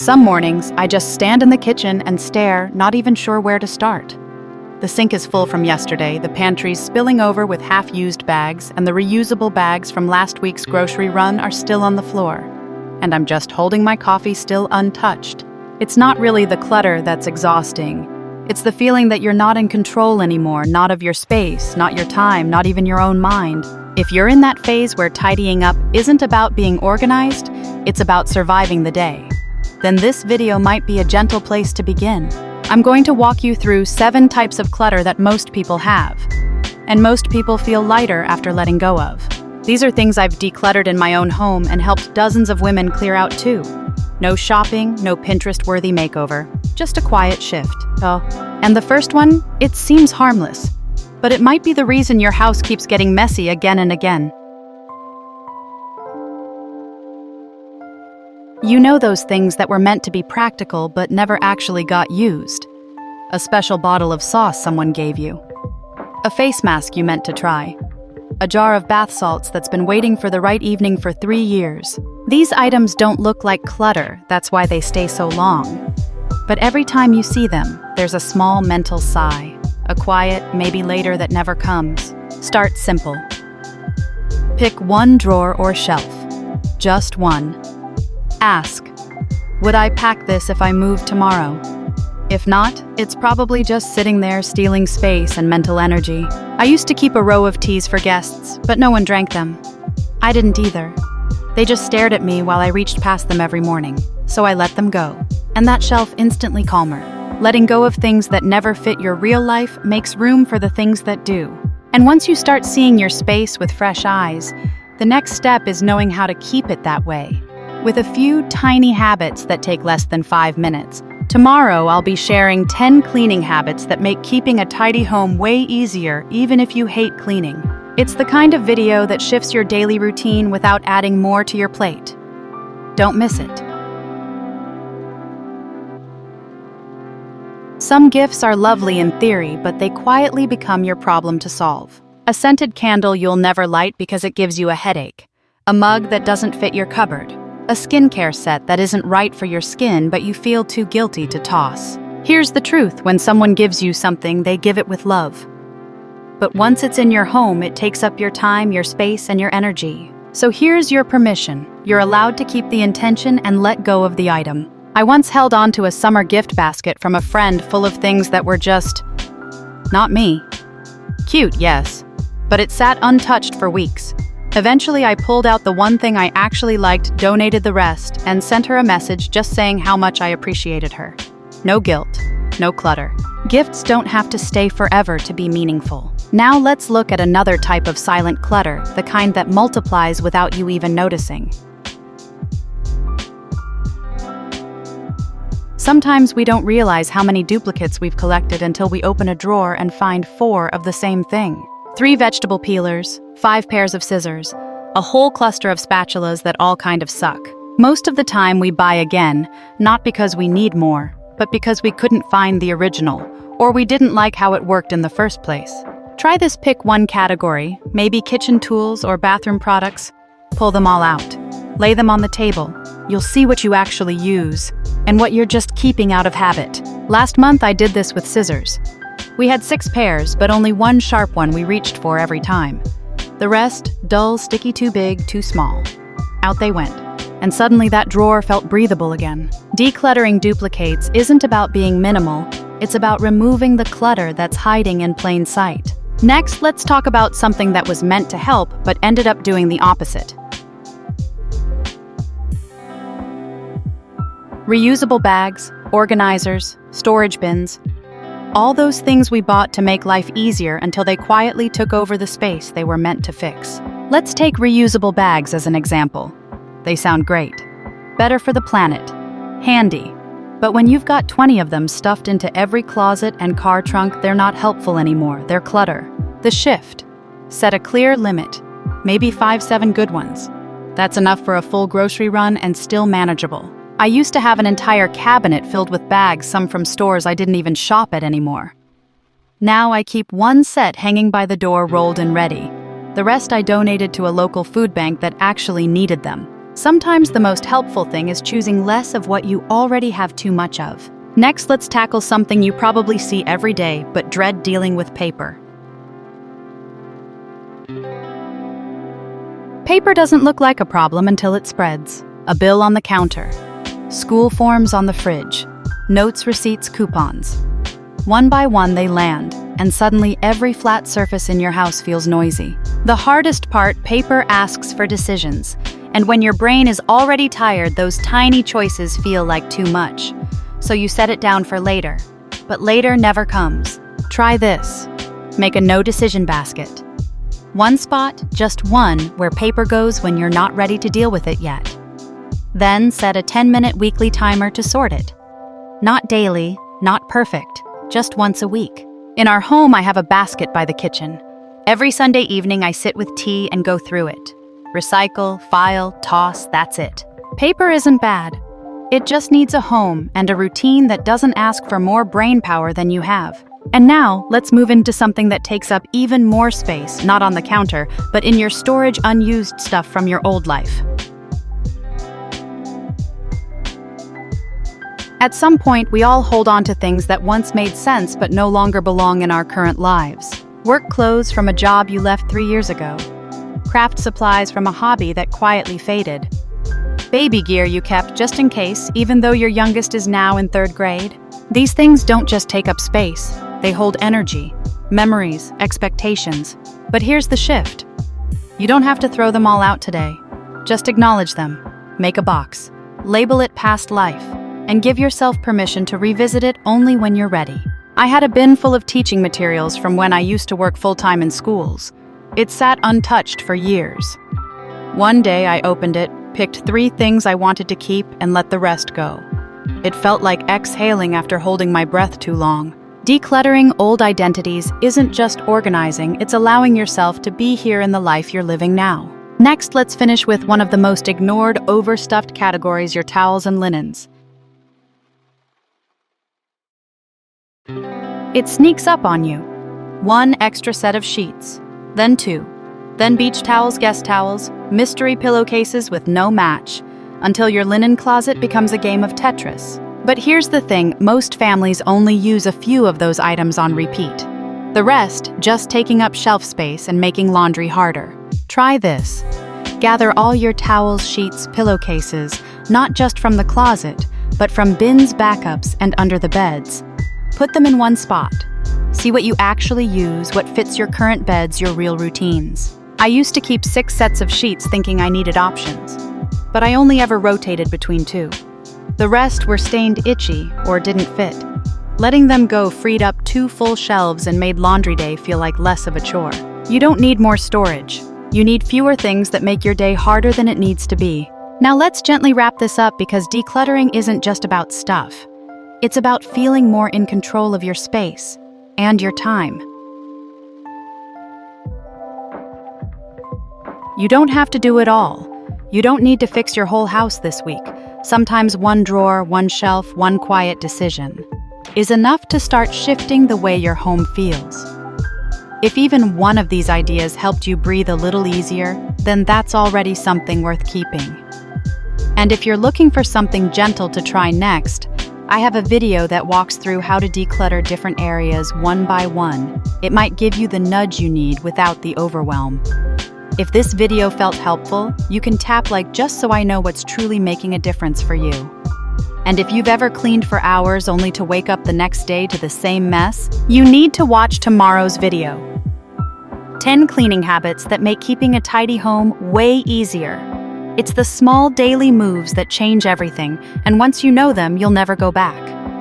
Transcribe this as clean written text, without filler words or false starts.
Some mornings, I just stand in the kitchen and stare, not even sure where to start. The sink is full from yesterday, the pantry's spilling over with half-used bags, and the reusable bags from last week's grocery run are still on the floor. And I'm just holding my coffee still untouched. It's not really the clutter that's exhausting. It's the feeling that you're not in control anymore, not of your space, not your time, not even your own mind. If you're in that phase where tidying up isn't about being organized, it's about surviving the day, then this video might be a gentle place to begin. I'm going to walk you through 7 types of clutter that most people have, and most people feel lighter after letting go of. These are things I've decluttered in my own home and helped dozens of women clear out too. No shopping, no Pinterest-worthy makeover, just a quiet shift. And the first one, it seems harmless, but it might be the reason your house keeps getting messy again and again. You know those things that were meant to be practical but never actually got used. A special bottle of sauce someone gave you. A face mask you meant to try. A jar of bath salts that's been waiting for the right evening for 3 years. These items don't look like clutter, that's why they stay so long. But every time you see them, there's a small mental sigh. A quiet, maybe later that never comes. Start simple. Pick one drawer or shelf. Just one. Ask, would I pack this if I moved tomorrow? If not, it's probably just sitting there stealing space and mental energy. I used to keep a row of teas for guests, but no one drank them. I didn't either. They just stared at me while I reached past them every morning, so I let them go. And that shelf instantly calmer. Letting go of things that never fit your real life makes room for the things that do. And once you start seeing your space with fresh eyes, the next step is knowing how to keep it that way. With a few tiny habits that take less than 5 minutes. Tomorrow, I'll be sharing 10 cleaning habits that make keeping a tidy home way easier, even if you hate cleaning. It's the kind of video that shifts your daily routine without adding more to your plate. Don't miss it. Some gifts are lovely in theory, but they quietly become your problem to solve. A scented candle you'll never light because it gives you a headache. A mug that doesn't fit your cupboard. A skincare set that isn't right for your skin but you feel too guilty to toss. Here's the truth, when someone gives you something, they give it with love. But once it's in your home, it takes up your time, your space, and your energy. So here's your permission. You're allowed to keep the intention and let go of the item. I once held on to a summer gift basket from a friend full of things that were just not me. Cute, yes, but it sat untouched for weeks. Eventually, I pulled out the one thing I actually liked, donated the rest, and sent her a message just saying how much I appreciated her. No guilt, no clutter. Gifts don't have to stay forever to be meaningful. Now let's look at another type of silent clutter, the kind that multiplies without you even noticing. Sometimes we don't realize how many duplicates we've collected until we open a drawer and find 4 of the same thing. 3 vegetable peelers, 5 pairs of scissors, a whole cluster of spatulas that all kind of suck. Most of the time we buy again, not because we need more, but because we couldn't find the original, or we didn't like how it worked in the first place. Try this, pick one category, maybe kitchen tools or bathroom products. Pull them all out. Lay them on the table. You'll see what you actually use, and what you're just keeping out of habit. Last month I did this with scissors. We had 6 pairs, but only one sharp one we reached for every time. The rest, dull, sticky, too big, too small. Out they went. And suddenly that drawer felt breathable again. Decluttering duplicates isn't about being minimal, it's about removing the clutter that's hiding in plain sight. Next, let's talk about something that was meant to help, but ended up doing the opposite. Reusable bags, organizers, storage bins. All those things we bought to make life easier until they quietly took over the space they were meant to fix. Let's take reusable bags as an example. They sound great. Better for the planet. Handy. But when you've got 20 of them stuffed into every closet and car trunk, they're not helpful anymore. They're clutter. The shift. Set a clear limit. Maybe 5-7 good ones. That's enough for a full grocery run and still manageable. I used to have an entire cabinet filled with bags, some from stores I didn't even shop at anymore. Now I keep one set hanging by the door, rolled and ready. The rest I donated to a local food bank that actually needed them. Sometimes the most helpful thing is choosing less of what you already have too much of. Next, let's tackle something you probably see every day but dread dealing with: paper. Paper doesn't look like a problem until it spreads. A bill on the counter, school forms on the fridge, notes, receipts, coupons. One by one they land, and suddenly every flat surface in your house feels noisy. The hardest part: paper asks for decisions. And when your brain is already tired, those tiny choices feel like too much. So you set it down for later. But later never comes. Try this. Make a no-decision basket. One spot, just one, where paper goes when you're not ready to deal with it yet. Then set a 10-minute weekly timer to sort it. Not daily, not perfect, just once a week. In our home, I have a basket by the kitchen. Every Sunday evening, I sit with tea and go through it. Recycle, file, toss, that's it. Paper isn't bad. It just needs a home and a routine that doesn't ask for more brain power than you have. And now, let's move into something that takes up even more space, not on the counter, but in your storage: unused stuff from your old life. At some point, we all hold on to things that once made sense but no longer belong in our current lives. Work clothes from a job you left 3 years ago. Craft supplies from a hobby that quietly faded. Baby gear you kept just in case, even though your youngest is now in 3rd grade. These things don't just take up space. They hold energy, memories, expectations. But here's the shift. You don't have to throw them all out today. Just acknowledge them. Make a box. Label it past life. And give yourself permission to revisit it only when you're ready. I had a bin full of teaching materials from when I used to work full-time in schools. It sat untouched for years. One day I opened it, picked 3 things I wanted to keep, and let the rest go. It felt like exhaling after holding my breath too long. Decluttering old identities isn't just organizing, it's allowing yourself to be here in the life you're living now. Next, let's finish with one of the most ignored, overstuffed categories: your towels and linens. It sneaks up on you. 1 extra set of sheets, then 2, then beach towels, guest towels, mystery pillowcases with no match, until your linen closet becomes a game of Tetris. But here's the thing: most families only use a few of those items on repeat. The rest just taking up shelf space and making laundry harder. Try this. Gather all your towels, sheets, pillowcases, not just from the closet, but from bins, backups, and under the beds. Put them in one spot. See what you actually use, what fits your current beds, your real routines. I used to keep 6 sets of sheets thinking I needed options, but I only ever rotated between 2. The rest were stained, itchy, or didn't fit. Letting them go freed up 2 full shelves and made laundry day feel like less of a chore. You don't need more storage. You need fewer things that make your day harder than it needs to be. Now let's gently wrap this up, because decluttering isn't just about stuff. It's about feeling more in control of your space and your time. You don't have to do it all. You don't need to fix your whole house this week. Sometimes one drawer, one shelf, one quiet decision is enough to start shifting the way your home feels. If even one of these ideas helped you breathe a little easier, then that's already something worth keeping. And if you're looking for something gentle to try next, I have a video that walks through how to declutter different areas one by one. It might give you the nudge you need without the overwhelm. If this video felt helpful, you can tap like just so I know what's truly making a difference for you. And if you've ever cleaned for hours only to wake up the next day to the same mess, you need to watch tomorrow's video. 10 cleaning habits that make keeping a tidy home way easier. It's the small daily moves that change everything, and once you know them, you'll never go back.